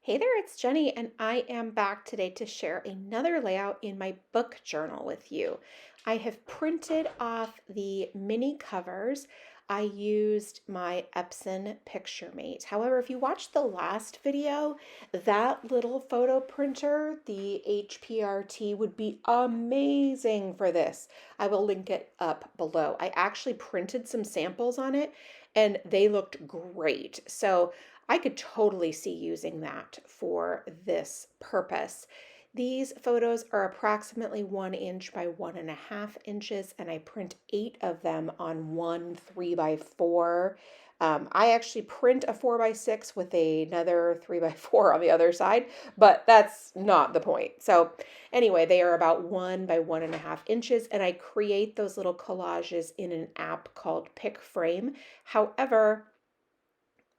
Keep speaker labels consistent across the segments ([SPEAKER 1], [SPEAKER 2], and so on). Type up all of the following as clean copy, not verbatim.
[SPEAKER 1] Hey there, it's Jenny, and I am back today to share another layout in my book journal with you. I have printed off the mini covers. I used my Epson PictureMate. However, if you watched the last video, that little photo printer, the HPRT, would be amazing for this. I will link it up below. I actually printed some samples on it and they looked great. So I could totally see using that for this purpose. These photos are approximately 1 inch by 1.5 inches, and I print 8 of them on one 3x4. I actually print a 4x6 with another 3x4 on the other side, but that's not the point. So, anyway, they are about 1 by 1.5 inches, and I create those little collages in an app called PicFrame. However,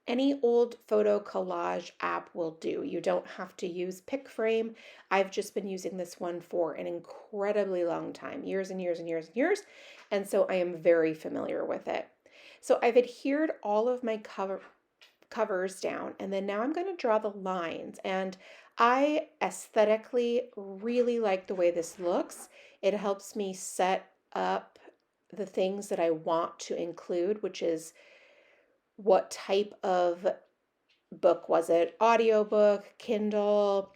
[SPEAKER 1] any old photo collage app will do. You don't have to use PicFrame. I've just been using this one for an incredibly long time, years and years and years and years. And so I am very familiar with it. So I've adhered all of my covers down, and then now I'm going to draw the lines. And I aesthetically really like the way this looks. It helps me set up the things that I want to include, which is what type of book was it? Audiobook, Kindle,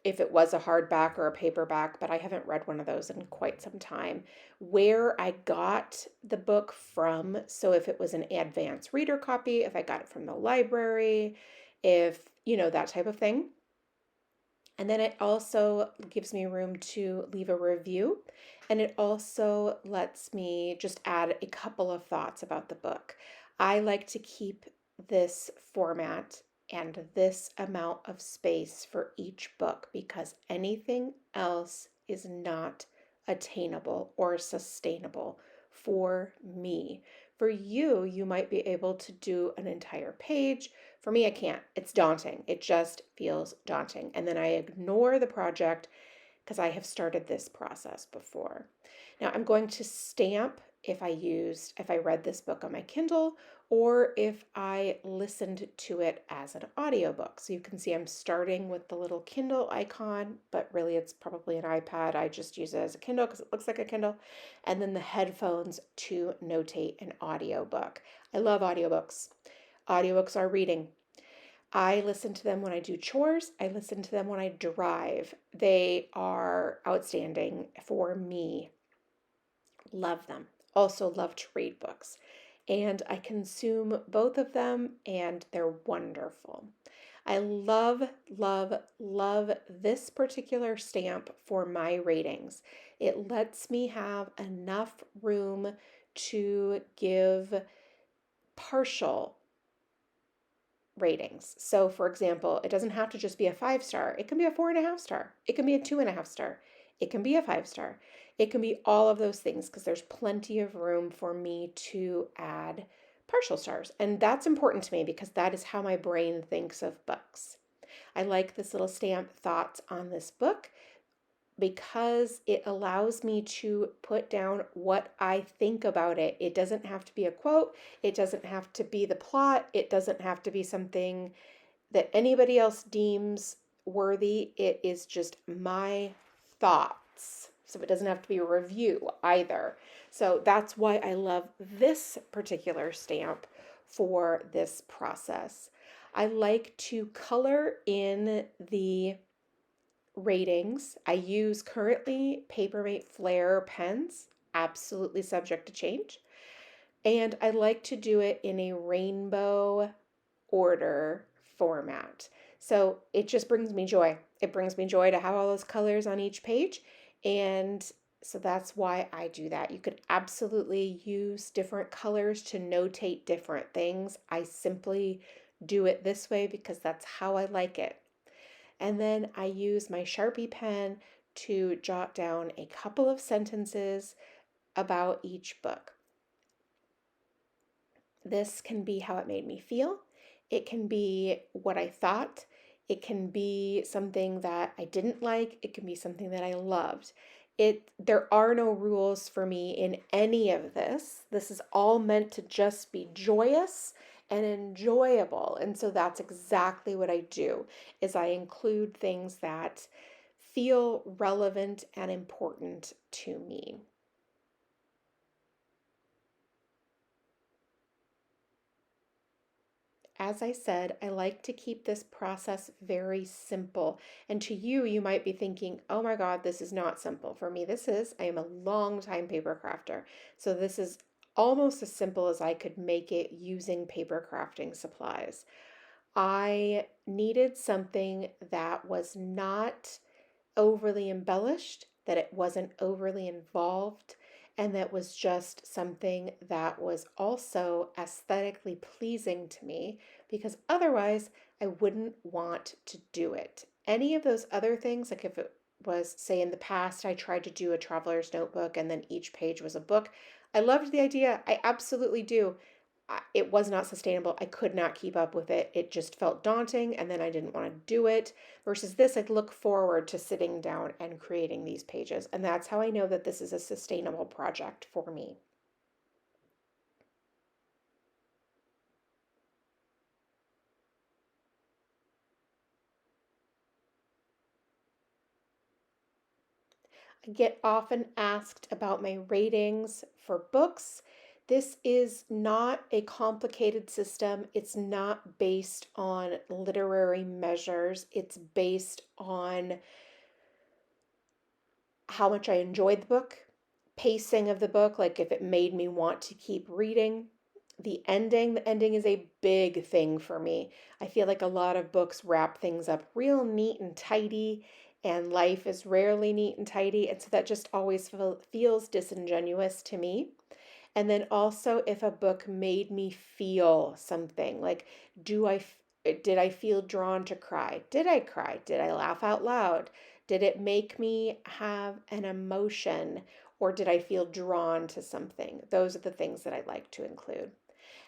[SPEAKER 1] if it was a hardback or a paperback, but I haven't read one of those in quite some time. Where I got the book from, so if it was an advanced reader copy, if I got it from the library, if, that type of thing. And then it also gives me room to leave a review. And it also lets me just add a couple of thoughts about the book. I like to keep this format and this amount of space for each book because anything else is not attainable or sustainable for me. For you, you might be able to do an entire page. For me, I can't. It's daunting. It just feels daunting. And then I ignore the project because I have started this process before. Now I'm going to stamp if I read this book on my Kindle or if I listened to it as an audiobook. So you can see I'm starting with the little Kindle icon, but really it's probably an iPad. I just use it as a Kindle because it looks like a Kindle. And then the headphones to notate an audiobook. I love audiobooks. Audiobooks are reading. I listen to them when I do chores. I listen to them when I drive. They are outstanding for me. Love them. Also love to read books. And I consume both of them and they're wonderful. I love, love, love this particular stamp for my ratings. It lets me have enough room to give partial ratings. So, for example, it doesn't have to just be a 5 star. It can be a 4.5 star. It can be a 2.5 star. It can be a 5 star. It can be all of those things because there's plenty of room for me to add partial stars. And that's important to me because that is how my brain thinks of books. I like this little stamp, thoughts on this book, because it allows me to put down what I think about it. It doesn't have to be a quote, it doesn't have to be the plot, it doesn't have to be something that anybody else deems worthy. It is just my thoughts. So it doesn't have to be a review either. So that's why I love this particular stamp for this process. I like to color in the ratings. I use currently Papermate Flare pens, absolutely subject to change. And I like to do it in a rainbow order format. So it just brings me joy. It brings me joy to have all those colors on each page. And so that's why I do that. You could absolutely use different colors to notate different things. I simply do it this way because that's how I like it. And then I use my Sharpie pen to jot down a couple of sentences about each book. This can be how it made me feel. It can be what I thought. It can be something that I didn't like. It can be something that I loved. There are no rules for me in any of this. This is all meant to just be joyous and enjoyable. And so that's exactly what I do is I include things that feel relevant and important to me. As I said, I like to keep this process very simple. And to you, you might be thinking, oh my God, this is not simple. For me, this is. I am a long time paper crafter. So this is almost as simple as I could make it using paper crafting supplies. I needed something that was not overly embellished, that it wasn't overly involved, and that was just something that was also aesthetically pleasing to me because otherwise I wouldn't want to do it. Any of those other things, like if it was, say, in the past, I tried to do a traveler's notebook and then each page was a book. I loved the idea. I absolutely do. It was not sustainable. I could not keep up with it. It just felt daunting, and then I didn't want to do it. Versus this, I'd look forward to sitting down and creating these pages. And that's how I know that this is a sustainable project for me. I get often asked about my ratings for books. This is not a complicated system. It's not based on literary measures. It's based on how much I enjoyed the book, pacing of the book, like if it made me want to keep reading. The ending is a big thing for me. I feel like a lot of books wrap things up real neat and tidy, and life is rarely neat and tidy. And so that just always feels disingenuous to me. And then also if a book made me feel something, like do I did I feel drawn to cry? Did I cry? Did I laugh out loud? Did it make me have an emotion or did I feel drawn to something? Those are the things that I'd like to include.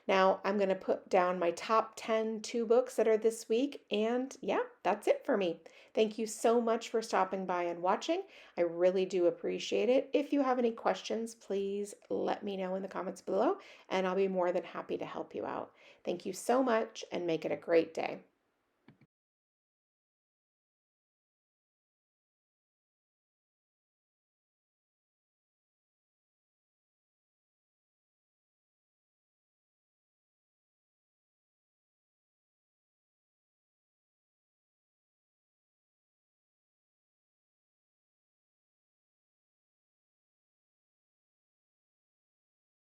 [SPEAKER 1] Now, I'm going to put down my top 10 books that are this week. And yeah, that's it for me. Thank you so much for stopping by and watching. I really do appreciate it. If you have any questions, please let me know in the comments below, and I'll be more than happy to help you out. Thank you so much, and make it a great day.